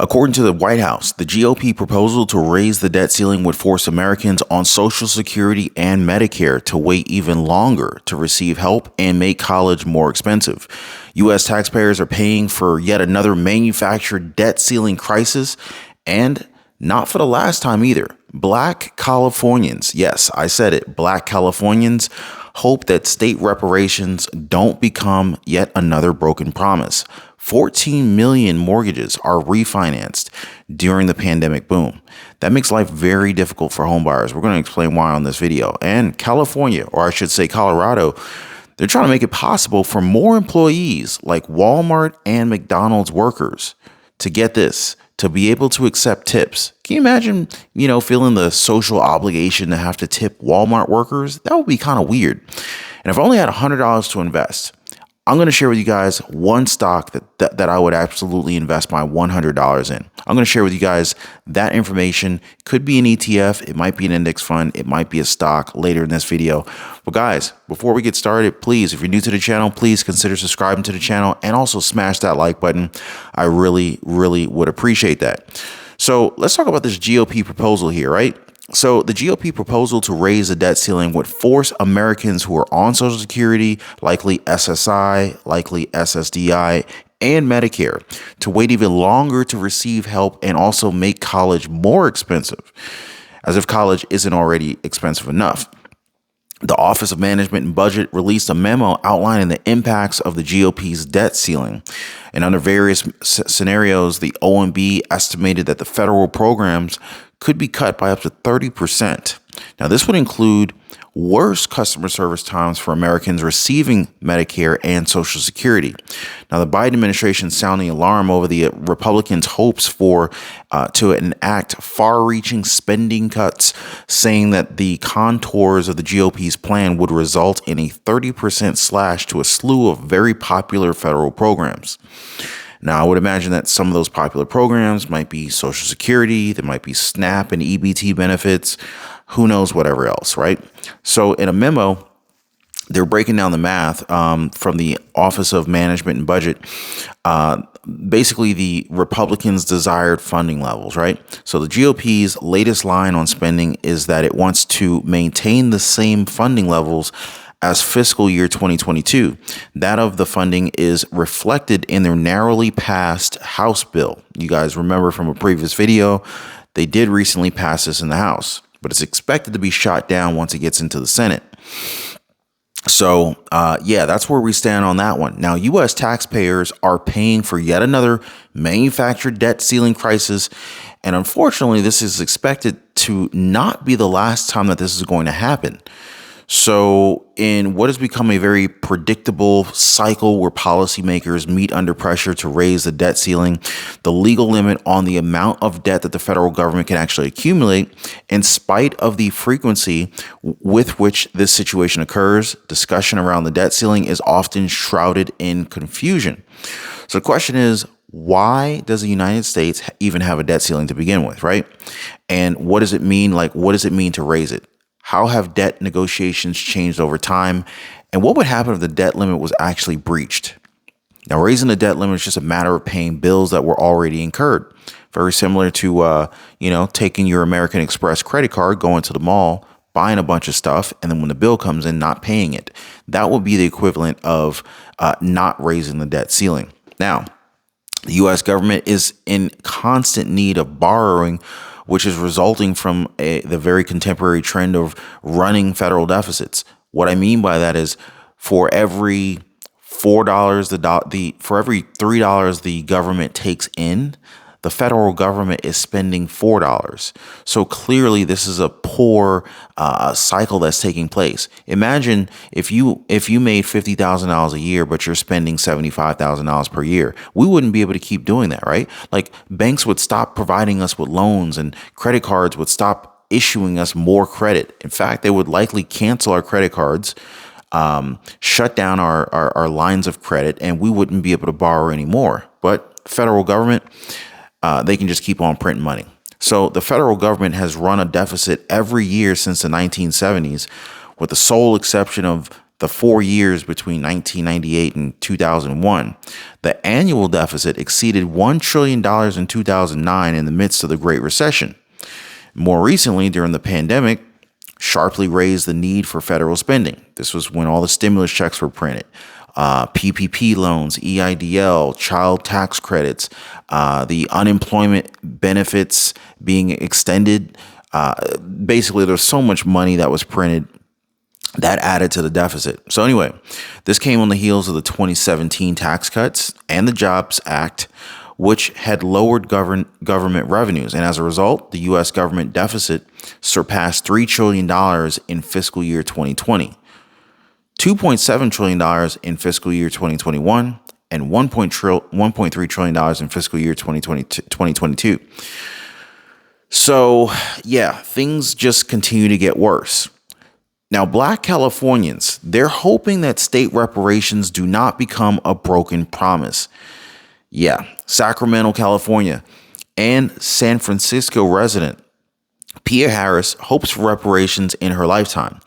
According to the White House, the GOP proposal to raise the debt ceiling would force Americans on Social Security and Medicare to wait even longer to receive help and make college more expensive. U.S. taxpayers are paying for yet another manufactured debt ceiling crisis, and not for the last time either. Black Californians, yes, I said it, Black Californians hope that state reparations don't become yet another broken promise. 14 million mortgages are refinanced during the pandemic boom. That makes life very difficult for homebuyers. We're going to explain why on this video. And California, or I should say Colorado, they're trying to make it possible for more employees like Walmart and McDonald's workers to get this, to be able to accept tips. Can you imagine, feeling the social obligation to have to tip Walmart workers? That would be kind of weird. And if I only had $100 to invest, I'm going to share with you guys one stock that I would absolutely invest my $100 in. I'm going to share with you guys that information. Could be an ETF. It might be an index fund. It might be a stock later in this video. But guys, before we get started, please, if you're new to the channel, please consider subscribing to the channel and also smash that like button. I really, really would appreciate that. So let's talk about this GOP proposal here, right? So the GOP proposal to raise the debt ceiling would force Americans who are on Social Security, likely SSI, likely SSDI, and Medicare to wait even longer to receive help and also make college more expensive, as if college isn't already expensive enough. The Office of Management and Budget released a memo outlining the impacts of the GOP's debt ceiling. And under various scenarios, the OMB estimated that the federal programs could be cut by up to 30%. Now, this would include worse customer service times for Americans receiving Medicare and Social Security. Now, the Biden administration is sounding alarm over the Republicans' hopes to enact far-reaching spending cuts, saying that the contours of the GOP's plan would result in a 30% slash to a slew of very popular federal programs. Now, I would imagine that some of those popular programs might be Social Security, there might be SNAP and EBT benefits, who knows, whatever else, right? So in a memo, they're breaking down the math from the Office of Management and Budget, basically the Republicans' desired funding levels, right? So the GOP's latest line on spending is that it wants to maintain the same funding levels as fiscal year 2022. That of the funding is reflected in their narrowly passed House bill. You guys remember from a previous video, they did recently pass this in the House, but it's expected to be shot down once it gets into the Senate. So, that's where we stand on that one. Now, U.S. taxpayers are paying for yet another manufactured debt ceiling crisis. And unfortunately, this is expected to not be the last time that this is going to happen. So in what has become a very predictable cycle where policymakers meet under pressure to raise the debt ceiling, the legal limit on the amount of debt that the federal government can actually accumulate, in spite of the frequency with which this situation occurs, discussion around the debt ceiling is often shrouded in confusion. So the question is, why does the United States even have a debt ceiling to begin with, right? And what does it mean? What does it mean to raise it? How have debt negotiations changed over time? And what would happen if the debt limit was actually breached? Now, raising the debt limit is just a matter of paying bills that were already incurred. Very similar to, taking your American Express credit card, going to the mall, buying a bunch of stuff, and then when the bill comes in, not paying it. That would be the equivalent of not raising the debt ceiling. Now, the U.S. government is in constant need of borrowing, which is resulting from the very contemporary trend of running federal deficits. What I mean by that is, for every $4, for every $3 the government takes in, the federal government is spending $4. So clearly, this is a poor cycle that's taking place. Imagine if you made $50,000 a year, but you're spending $75,000 per year. We wouldn't be able to keep doing that, right? Like, banks would stop providing us with loans, and credit cards would stop issuing us more credit. In fact, they would likely cancel our credit cards, shut down our lines of credit, and we wouldn't be able to borrow anymore. But federal government, they can just keep on printing money. So the federal government has run a deficit every year since the 1970s, with the sole exception of the 4 years between 1998 and 2001, the annual deficit exceeded $1 trillion in 2009 in the midst of the Great Recession. More recently, during the pandemic, sharply raised the need for federal spending. This was when all the stimulus checks were printed. PPP loans, EIDL, child tax credits, the unemployment benefits being extended. Basically, there's so much money that was printed that added to the deficit. So anyway, this came on the heels of the 2017 tax cuts and the Jobs Act, which had lowered government revenues. And as a result, the U.S. government deficit surpassed $3 trillion in fiscal year 2020. $2.7 trillion in fiscal year 2021 and $1.3 trillion in fiscal year 2022. So, yeah, things just continue to get worse. Now, Black Californians, they're hoping that state reparations do not become a broken promise. Yeah, Sacramento, California, and San Francisco resident Pia Harris hopes for reparations in her lifetime.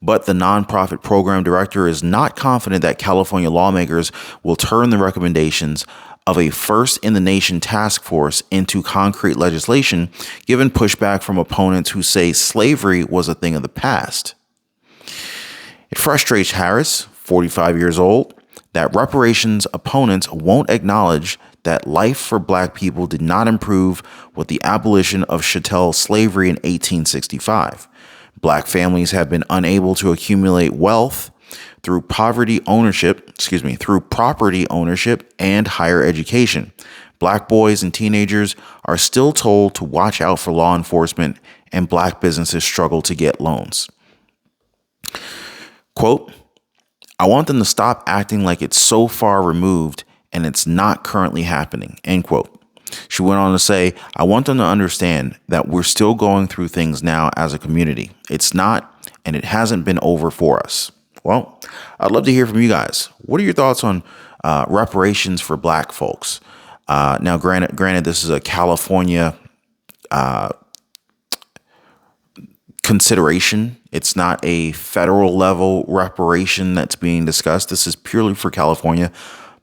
But the nonprofit program director is not confident that California lawmakers will turn the recommendations of a first-in-the-nation task force into concrete legislation, given pushback from opponents who say slavery was a thing of the past. It frustrates Harris, 45 years old, that reparations opponents won't acknowledge that life for Black people did not improve with the abolition of chattel slavery in 1865. Black families have been unable to accumulate wealth through property ownership and higher education. Black boys and teenagers are still told to watch out for law enforcement, and Black businesses struggle to get loans. Quote, I want them to stop acting like it's so far removed and it's not currently happening, end quote. She went on to say, I want them to understand that we're still going through things now as a community. It's not, and it hasn't been over for us. Well, I'd love to hear from you guys. What are your thoughts on reparations for Black folks? Now, granted, this is a California consideration. It's not a federal level reparation that's being discussed. This is purely for California.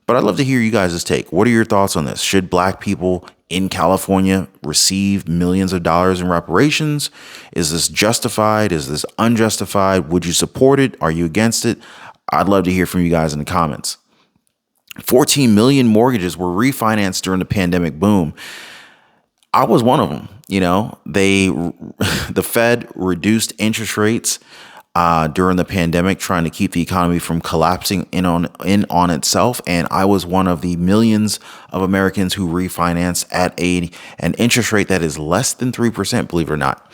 But I'd love to hear you guys' take. What are your thoughts on this? Should Black people in California receive millions of dollars in reparations? Is this justified? Is this unjustified? Would you support it? Are you against it? I'd love to hear from you guys in the comments. 14 million mortgages were refinanced during the pandemic boom. I was one of them. You know, the Fed reduced interest rates during the pandemic, trying to keep the economy from collapsing in on itself. And I was one of the millions of Americans who refinanced at an interest rate that is less than 3%, believe it or not.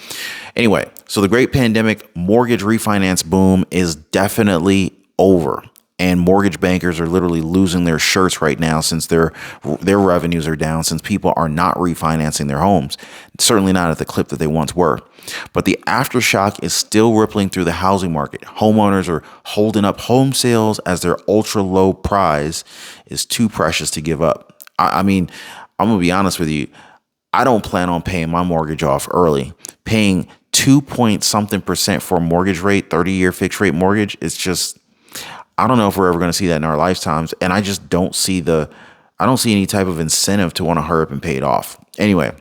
Anyway, so the great pandemic mortgage refinance boom is definitely over. And mortgage bankers are literally losing their shirts right now since their revenues are down, since people are not refinancing their homes. Certainly not at the clip that they once were. But the aftershock is still rippling through the housing market. Homeowners are holding up home sales as their ultra low price is too precious to give up. I mean, I'm going to be honest with you. I don't plan on paying my mortgage off early. Paying 2% for a mortgage rate, 30-year fixed rate mortgage, it's just, I don't know if we're ever going to see that in our lifetimes. And I just don't see any type of incentive to want to hurry up and pay it off. Anyway,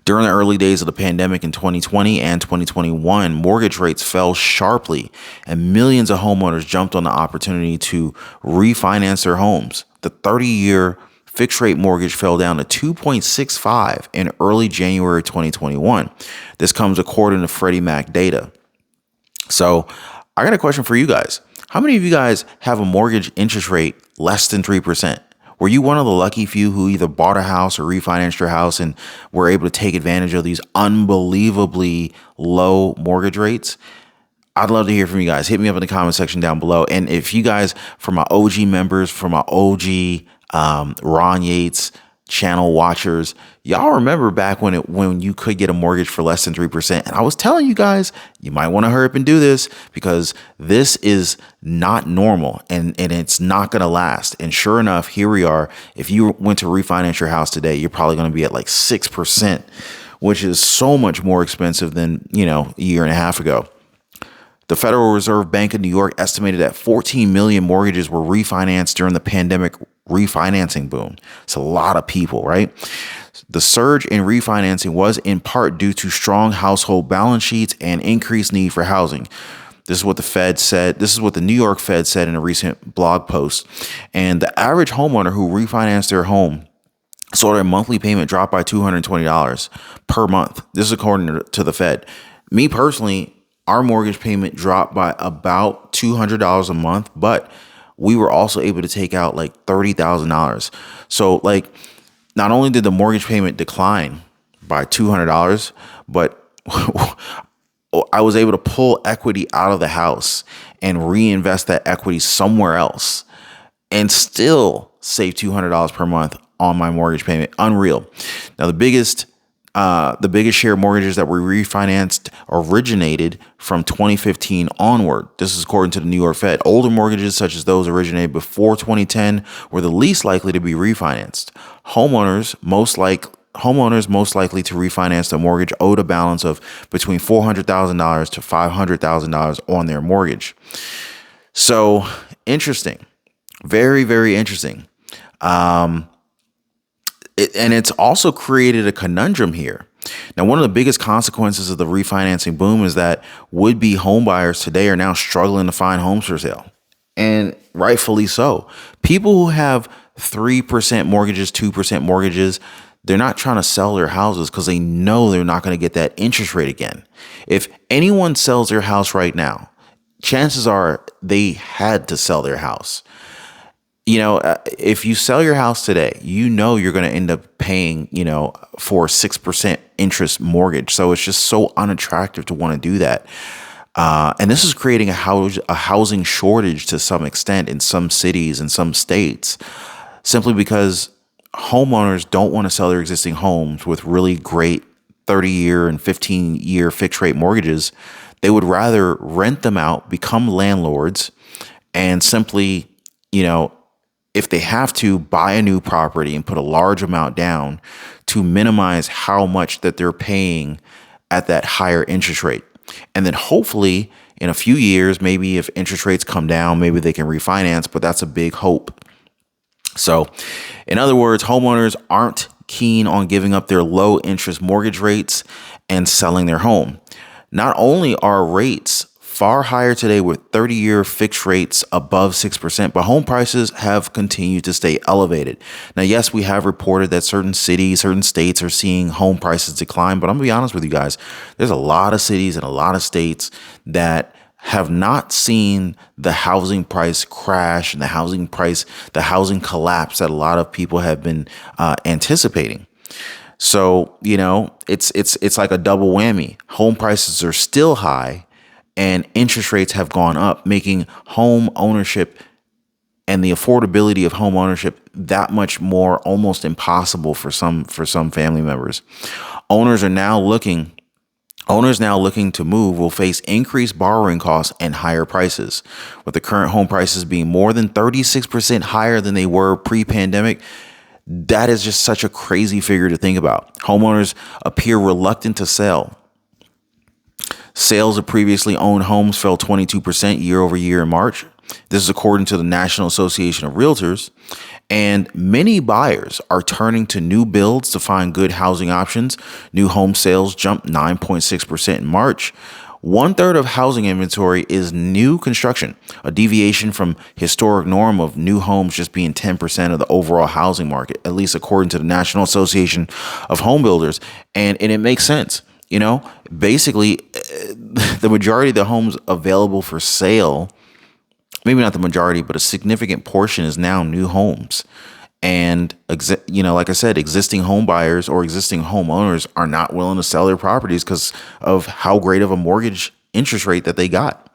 during the early days of the pandemic in 2020 and 2021, mortgage rates fell sharply and millions of homeowners jumped on the opportunity to refinance their homes. The 30-year fixed rate mortgage fell down to 2.65 in early January 2021. This comes according to Freddie Mac data. So I got a question for you guys. How many of you guys have a mortgage interest rate less than 3%? Were you one of the lucky few who either bought a house or refinanced your house and were able to take advantage of these unbelievably low mortgage rates? I'd love to hear from you guys. Hit me up in the comment section down below. And if you guys, for my OG members, for my OG Ron Yates channel watchers, y'all remember back when you could get a mortgage for less than 3%. And I was telling you guys, you might want to hurry up and do this because this is not normal and it's not going to last. And sure enough, here we are. If you went to refinance your house today, you're probably going to be at like 6%, which is so much more expensive than, a year and a half ago. The Federal Reserve Bank of New York estimated that 14 million mortgages were refinanced during the pandemic refinancing boom. It's a lot of people, right? The surge in refinancing was in part due to strong household balance sheets and increased need for housing. This is what the Fed said. This is what the New York Fed said in a recent blog post. And the average homeowner who refinanced their home saw their monthly payment drop by $220 per month. This is according to the Fed. Me personally, our mortgage payment dropped by about $200 a month, but we were also able to take out like $30,000. So like, not only did the mortgage payment decline by $200, but I was able to pull equity out of the house and reinvest that equity somewhere else and still save $200 per month on my mortgage payment. Unreal. Now, the biggest share of mortgages that were refinanced originated from 2015 onward. This is according to the New York Fed. Older mortgages, such as those originated before 2010, were the least likely to be refinanced. Homeowners most likely to refinance the mortgage owed a balance of between $400,000 to $500,000 on their mortgage. So interesting, very, very interesting. And it's also created a conundrum here. Now, one of the biggest consequences of the refinancing boom is that would-be homebuyers today are now struggling to find homes for sale. And rightfully so. People who have 3% mortgages, 2% mortgages, they're not trying to sell their houses because they know they're not going to get that interest rate again. If anyone sells their house right now, chances are they had to sell their house. You know, if you sell your house today, you know you're going to end up paying, for 6% interest mortgage. So it's just so unattractive to want to do that. And this is creating a housing shortage to some extent in some cities and some states, simply because homeowners don't want to sell their existing homes with really great 30-year and 15-year fixed rate mortgages. They would rather rent them out, become landlords, and simply, if they have to, buy a new property and put a large amount down to minimize how much that they're paying at that higher interest rate. And then hopefully in a few years, maybe if interest rates come down, maybe they can refinance, but that's a big hope. So in other words, homeowners aren't keen on giving up their low interest mortgage rates and selling their home. Not only are rates far higher today with 30-year fixed rates above 6%, but home prices have continued to stay elevated. Now, yes, we have reported that certain cities, certain states are seeing home prices decline, but I'm gonna be honest with you guys, there's a lot of cities and a lot of states that have not seen the housing price crash and the housing collapse that a lot of people have been anticipating. So, it's like a double whammy. Home prices are still high and interest rates have gone up, making home ownership and the affordability of home ownership that much more almost impossible for some family members. Owners now looking to move will face increased borrowing costs and higher prices. With the current home prices being more than 36% higher than they were pre-pandemic, that is just such a crazy figure to think about. Homeowners appear reluctant to sell. Sales of previously owned homes fell 22% year over year in March. This is according to the National Association of Realtors. And many buyers are turning to new builds to find good housing options. New home sales jumped 9.6% in March. 1/3 of housing inventory is new construction, a deviation from historic norm of new homes just being 10% of the overall housing market, at least according to the National Association of Home Builders. And it makes sense. Basically, the majority of the homes available for sale, maybe not the majority, but a significant portion is now new homes. And, like I said, existing home buyers or existing homeowners are not willing to sell their properties because of how great of a mortgage interest rate that they got.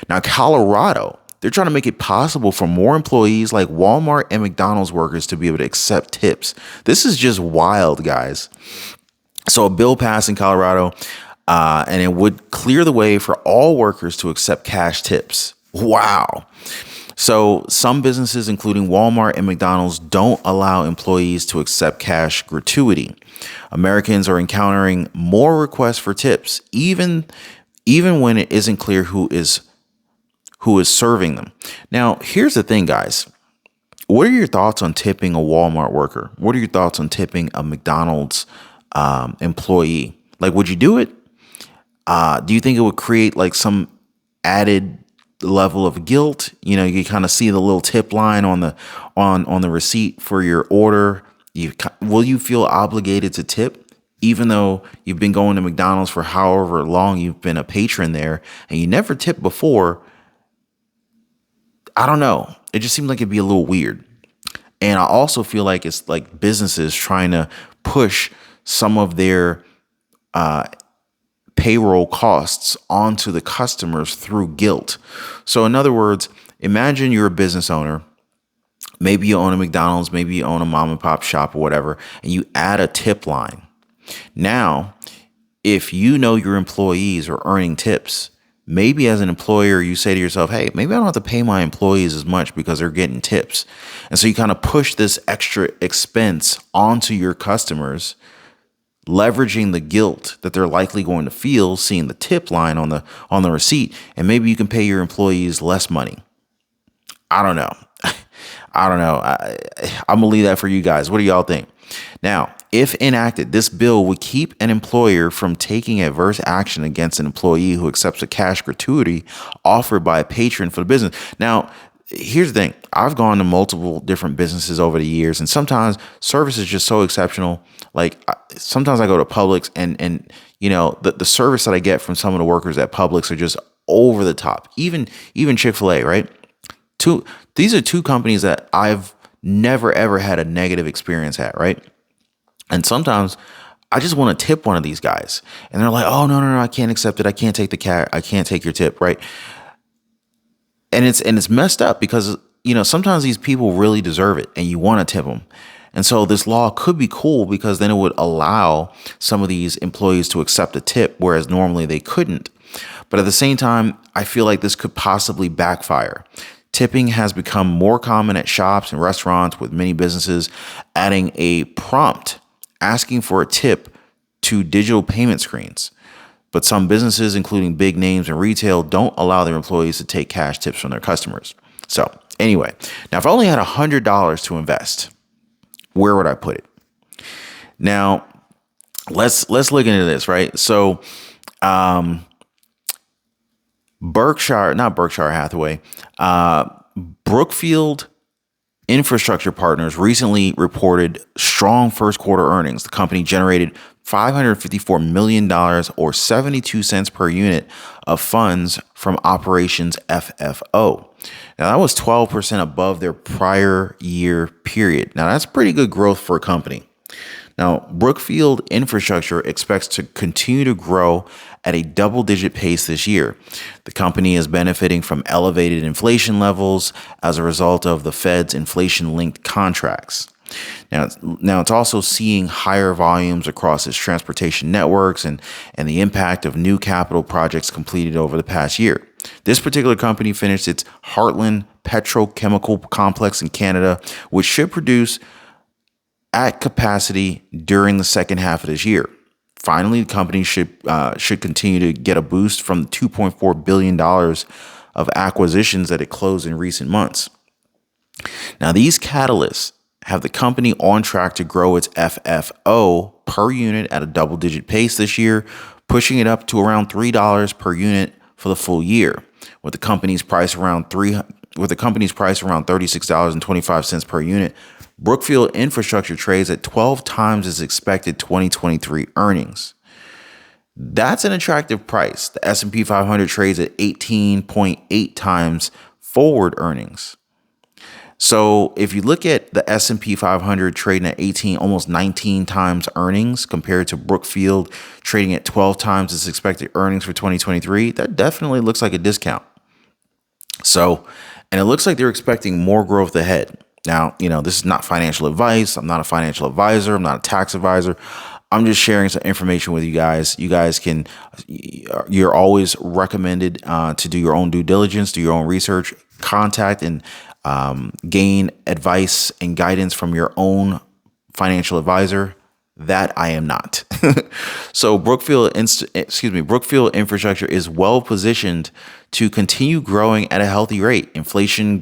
Now, Colorado, they're trying to make it possible for more employees like Walmart and McDonald's workers to be able to accept tips. This is just wild, guys. So a bill passed in Colorado, and it would clear the way for all workers to accept cash tips. Wow. So some businesses, including Walmart and McDonald's, don't allow employees to accept cash gratuity. Americans are encountering more requests for tips, even even when it isn't clear who is serving them. Now, here's the thing, guys. What are your thoughts on tipping a Walmart worker? What are your thoughts on tipping a McDonald's employee? Like, would you do it? Do you think it would create like some added level of guilt? You kind of see the little tip line on the receipt for your order. Will you feel obligated to tip, even though you've been going to McDonald's for however long you've been a patron there and you never tipped before? I don't know. It just seems like it'd be a little weird. And I also feel like it's like businesses trying to push some of their payroll costs onto the customers through guilt. So in other words, imagine you're a business owner. Maybe you own a McDonald's, maybe you own a mom and pop shop or whatever, and you add a tip line. Now, if you know your employees are earning tips, maybe as an employer, you say to yourself, hey, maybe I don't have to pay my employees as much because they're getting tips. And so you kind of push this extra expense onto your customers, leveraging the guilt that they're likely going to feel seeing the tip line on the receipt. And maybe you can pay your employees less money. I don't know. I'm going to leave that for you guys. What do y'all think? Now, if enacted, this bill would keep an employer from taking adverse action against an employee who accepts a cash gratuity offered by a patron for the business. Now, here's the thing. I've gone to multiple different businesses over the years, and sometimes service is just so exceptional. Like sometimes I go to Publix and the service that I get from some of the workers at Publix are just over the top. Even Chick-fil-A, right? These are two companies that I've never, ever had a negative experience at, right? And sometimes I just want to tip one of these guys. And they're like, oh, no, I can't accept it. I can't take I can't take your tip, right? And it's messed up because, sometimes these people really deserve it and you want to tip them. And so this law could be cool because then it would allow some of these employees to accept a tip, whereas normally they couldn't. But at the same time, I feel like this could possibly backfire. Tipping has become more common at shops and restaurants, with many businesses adding a prompt asking for a tip to digital payment screens. But some businesses, including big names in retail, don't allow their employees to take cash tips from their customers. So anyway, now if I only had $100 to invest, where would I put it? Now, let's look into this, right? So not Berkshire Hathaway, Brookfield Infrastructure Partners recently reported strong first quarter earnings. The company generated $554 million or 72 cents per unit of funds from operations FFO. Now that was 12% above their prior year period. Now that's pretty good growth for a company. Now, Brookfield Infrastructure expects to continue to grow at a double-digit pace this year. The company is benefiting from elevated inflation levels as a result of the Fed's inflation-linked contracts. Now it's also seeing higher volumes across its transportation networks and the impact of new capital projects completed over the past year. This particular company finished its Heartland petrochemical complex in Canada, which should produce at capacity during the second half of this year. Finally, the company should continue to get a boost from the $2.4 billion of acquisitions that it closed in recent months. Now, these catalysts have the company on track to grow its FFO per unit at a double-digit pace this year, pushing it up to around $3 per unit for the full year, with the company's price around $36.25 per unit. Brookfield Infrastructure trades at 12 times its expected 2023 earnings. That's an attractive price. The S&P 500 trades at 18.8 times forward earnings. So if you look at the S&P 500 trading at almost 19 times earnings compared to Brookfield trading at 12 times its expected earnings for 2023, that definitely looks like a discount. So, and it looks like they're expecting more growth ahead. Now, this is not financial advice. I'm not a financial advisor. I'm not a tax advisor. I'm just sharing some information with you guys. You guys you're always recommended to do your own due diligence, do your own research, contact and gain advice and guidance from your own financial advisor. That I am not. So Brookfield Infrastructure is well positioned to continue growing at a healthy rate. Inflation,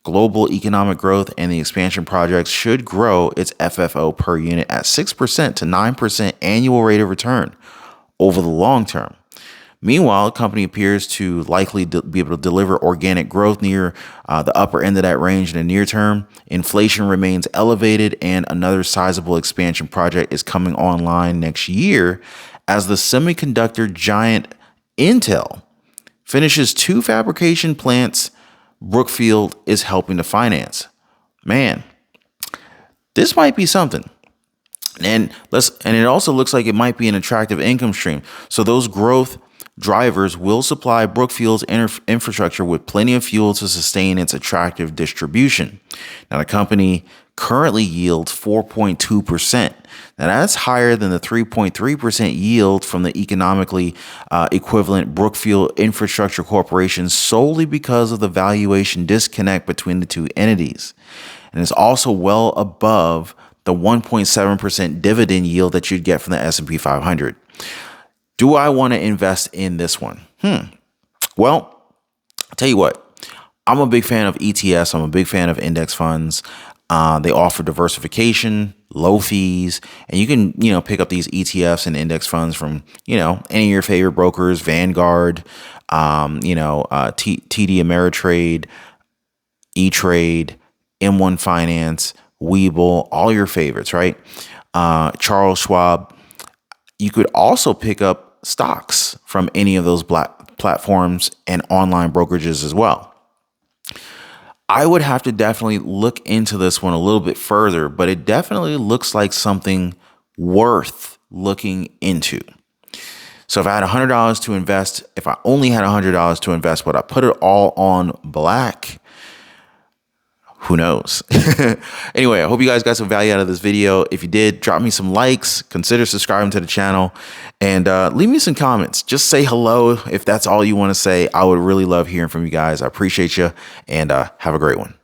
global economic growth, and the expansion projects should grow its FFO per unit at 6% to 9% annual rate of return over the long term. Meanwhile, the company appears to likely be able to deliver organic growth near the upper end of that range in the near term. Inflation remains elevated, and another sizable expansion project is coming online next year as the semiconductor giant Intel finishes 2 fabrication plants Brookfield is helping to finance. Man, this might be something. And it also looks like it might be an attractive income stream. So those growth drivers will supply Brookfield's infrastructure with plenty of fuel to sustain its attractive distribution. Now, the company currently yields 4.2%. Now, that's higher than the 3.3% yield from the economically equivalent Brookfield Infrastructure Corporation solely because of the valuation disconnect between the two entities. And it's also well above the 1.7% dividend yield that you'd get from the S&P 500. Do I want to invest in this one? Well, I'll tell you what. I'm a big fan of ETFs. I'm a big fan of index funds. They offer diversification, low fees, and you can, pick up these ETFs and index funds from, any of your favorite brokers, Vanguard, TD Ameritrade, E-Trade, M1 Finance, Webull, all your favorites, right? Charles Schwab. You could also pick up stocks from any of those platforms and online brokerages as well. I would have to definitely look into this one a little bit further, but it definitely looks like something worth looking into. So if I had $100 to invest, if I only had $100 to invest, would I put it all on black? Who knows? Anyway, I hope you guys got some value out of this video. If you did, drop me some likes, consider subscribing to the channel, and leave me some comments. Just say hello if that's all you want to say. I would really love hearing from you guys. I appreciate you, and have a great one.